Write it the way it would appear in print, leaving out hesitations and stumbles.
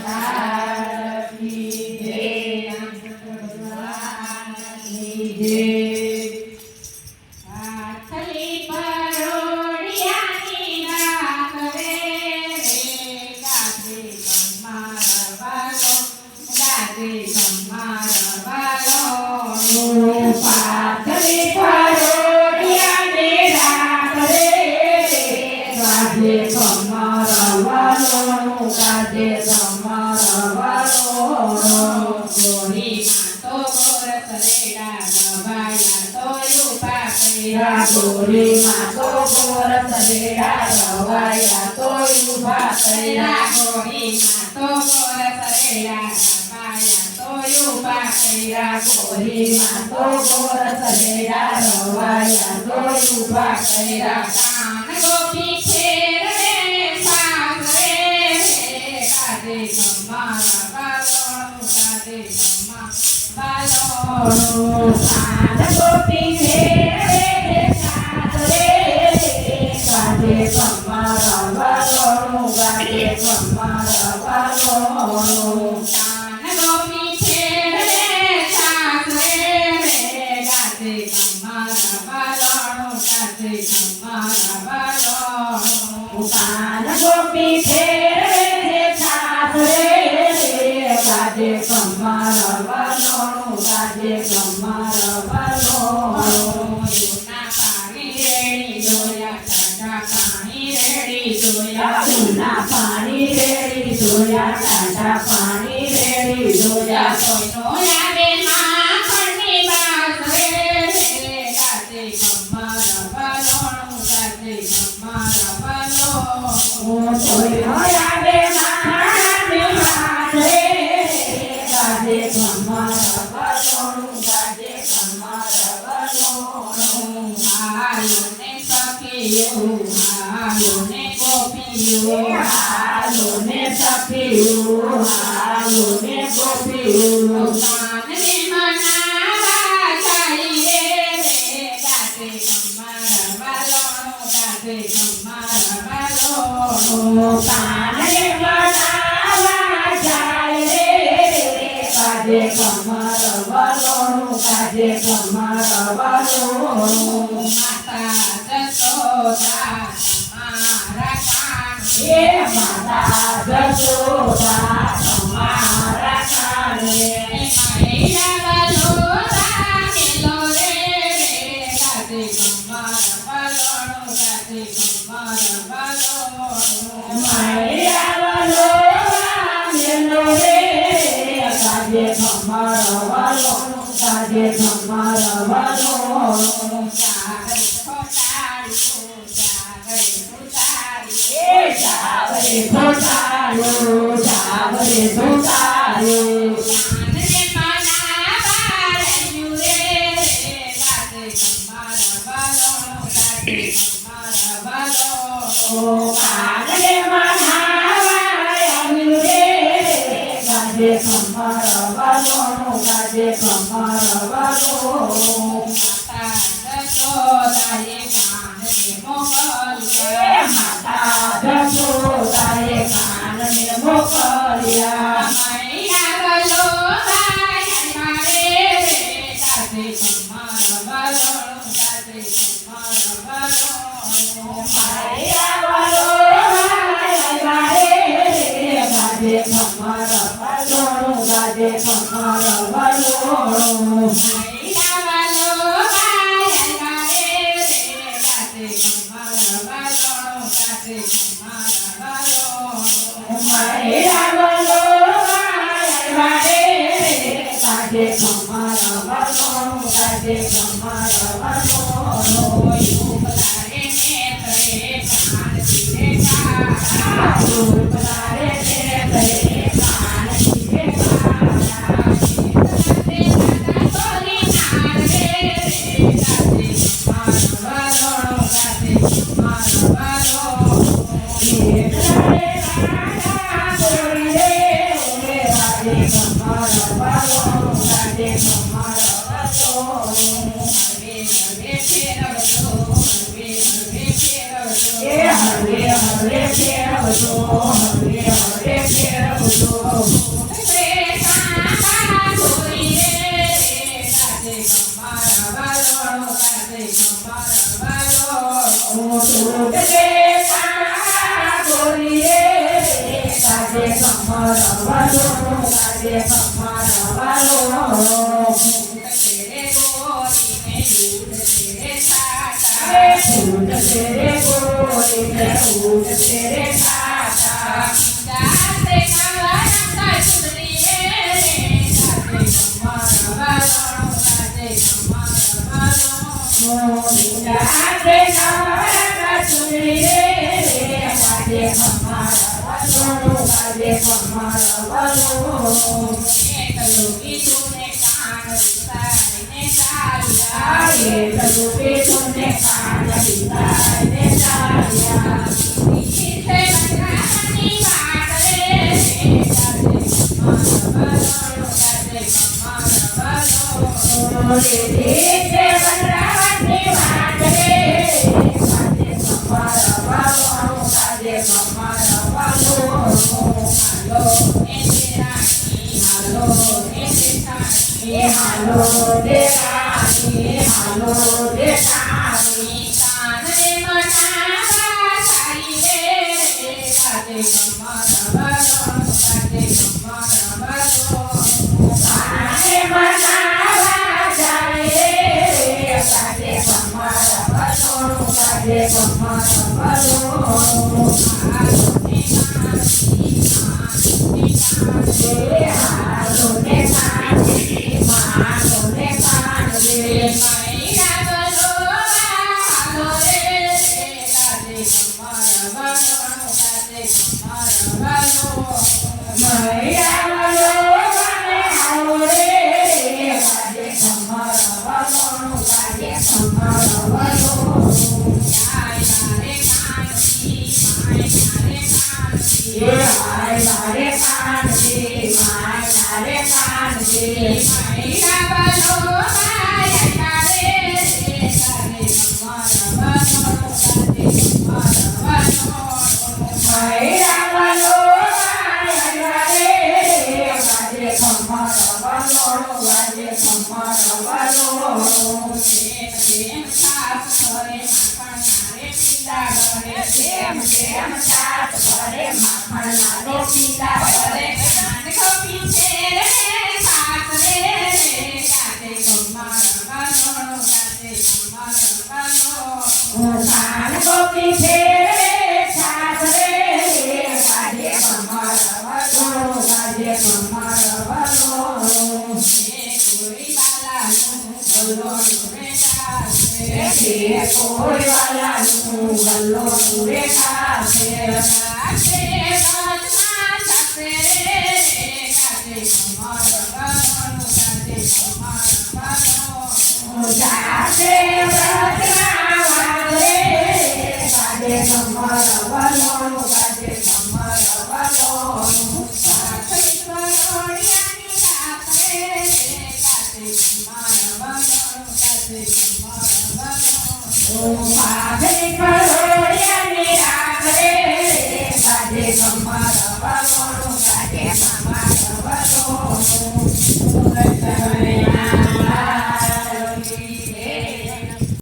લાલ કી જય. હાથલી પરોડિયાની રાત રે ગાજે ગમ્મા રવાલો, ગાજે ગમ્મા રવાલો. પાથરી પરોડિયાની રાત રે ગાજે ગમ્મા રવાલો, ગાજે ગમ્મા રવાલો. ગોરીમાં તો ગોરસ રેડા રવાયા તો ઊભા કર્યા, ગોરીમાં તો ગોરસ રેડા રવાયા તો ઊભા કર્યા, ગોરીમાં તો ગોરસ રેડા રવાયા તો ઊભા કર્યા. કાન ગોપી ફેરવે સાસરે ગાજે ગમ્મા રવાલો, ગાજે ગમ્મા રવાલો. કાન ગોપી ફેરવે સાસરે ગાજે ગમ્મા રવાલો, ગાજે ગમ્મા રવાલો. કાન ગોપી ફેરવે સાસરે ગાજે ગમ્મા રવાલો, ગાજે ગમ્મા રવાલો. કાન ગોપી ફેરવે સાસરે ગાજે ગમ્મા રવાલો, ગાજે ગમ્મા રવાલો. જૂના પાણી રેડી જોયા, ઠંડા પાણી રેડી જોયા, જૂના પાણી રેડી જોયા, ઠંડા પાણી રેડી જોયા. કોઈનો આવે માખણની બાસરે ગાજે ગમ્મા રવાલો, ગાજે ગમ્મા રવાલો. કોઈનો આવે માખણની બાસરે ગાજે ગમ્મા રવાલો, ગાજે ગમ્મા રવાલો. હાલોને સખીયું, હાલોને ગોપીયું, હાલોને સખીયું, હાલોને ગોપીયું. કાનને મનાવા જાય રે ગાજે ગમ્મા રવાલો, ગાજે ગમ્મા રવાલો. કાનને મનાવા જાય રે ગાજે ગમ્મા રવાલો, ગાજે ગમ્મા રવાલો. માતા જશોદા મારા કાને, એ માતા જશોદા તમારા કાને, મૈરાવલો રાખેલો રે ગાજે ગમ્મા રવાલો, ગાજે ગમ્મા રવાલો. માયાવલો વાનેલો રે ગાજે ગમ્મા રવાલો, ગાજે ગમ્મા રવાલો. સાગર ખોટાડ્યું, સાગર ઉતાર્યું, એ જાવરે ધોતાર્યો, જાવરે ધોતાર્યો. કાનને મનાવા રહ્યું રે ગાજે ગમ્મા રવાલો, ગાજે ગમ્મા રવાલો. કાનને મનાવા આવ્યું રે ગાજે ગમ્મા રવાલો, ગાજે ગમ્મા રવાલો. માતા જશોદાએ કાનને મોકલ્યા, માતા જશોદાએ કાનને મોકલ્યા. મૈરાવલો વાયા રે ગાજે ગમ્મા રવાલો, ગાજે ગમ્મા રવાલો. માયાવલો વાયા રે ગાજે ગમ્મા રવાલો, ગાજે ગમ્મા રવાલો. મૈરાવલો વાયા રે ગાજે ગમ્મા રવાલો, ગાજે ગમ્મા રવાલો. માયાવલો વાયા રે ગાજે ગમ્મા રવાલો, ગાજે ગમ્મા રવાલો. ઉપલારે નેત્રે કાન પીરે કાળા, ઉપલારે નેત્રે કાન પીરે કાળા. તે દાદા તોરી નાર રે ગાજે ગમ્મા રવાલો, ગાજે ગમ્મા રવાલો. એકલારે કાળા તોરી રે ગાજે ગમ્મા રવાલો, ગાજે ગમ્મા રવાલો. હરવે હરવે ફેરવજો, હરવે હરવે ફેરવજો, હરવે હરવે ફેરવજો, હરવે કમર વલોણું ગાજે કમર વલોણું ફૂટ તેરે ગોરીને ઊટ તેરે ખાતા જાતે નવરંગા સુંદરીએ ગાજે કમર વલોણું ગાજે કમર વલોણું જાતે નવરંગા સુંદરીએ ગાજે કમર વલોણું ગાજે કમર વલોણું એકલું તુને કાન વિસાઈને ચાલ્યા એકલું તુને કાન વિસાઈને ચાલ્યા નીચે બંધારાની વાટ રે ગાજે કમર વલોણું ગાજે કમર વલોણું નીચે બંધારાની વાટ રે ગાજે કમર વલોણું ગાજે કમર વલોણું હાલો એ રાણી હાલો દેરાણી કાનને મનાવા સારી રે ગાજે કમર વલોણું ગાજે કમર વલોણું કાને મનાવા જાય ગાજે કમર વલોણું ગાજે કમર વલોણું હાલો ને કાંજી માનો ને કાંજી મૈરા બલોવા હાલો રે ગાજે કમર વલોણું ગાજે કમર વલોણું મૈયા વલોવાને હાલો રે ગાજે કમર વલોણું ગાજે કમર વલોણું હાય મારે કાનજી હાય મારે કાંજી મૈરા બલોવા યારે ગાજે કમર વલોણું ગાજે કમર વલોણું મૈયા વલોવાને રે ગાજે કમર વલોણું ગાજે કમર વલોણું જેમ જેમ સાસ કરે માખણ મારે પીડા કરે જેમ માખણના રોટલા કરે નાનકો પીછે રે સાસ રે ગાજે કમર વલોણું ગાજે કમર વલોણું ધાન ગોપી ફેરે છાસરે ગાજે કમર વલોણું ગાજે કમર વલોણું કોઈ બાલાનું વલોણું રે ગાજે કોઈ વાલાનું વલોણું રે ખાશે ગાજે ગજમાં છાસે રે ગાજે કમર વલોણું ગાજે કમર વલોણું જાતે વ્રતના વાલે ગાજે કમર વલોણું ગાજે કમર વલોણું સાસરી વલોણિયાની રાત રે ગાજે કમર વલોણું ગાજે કમર વલોણું પાઘડી કરોડિયાની રાખ રે ગાજે કમર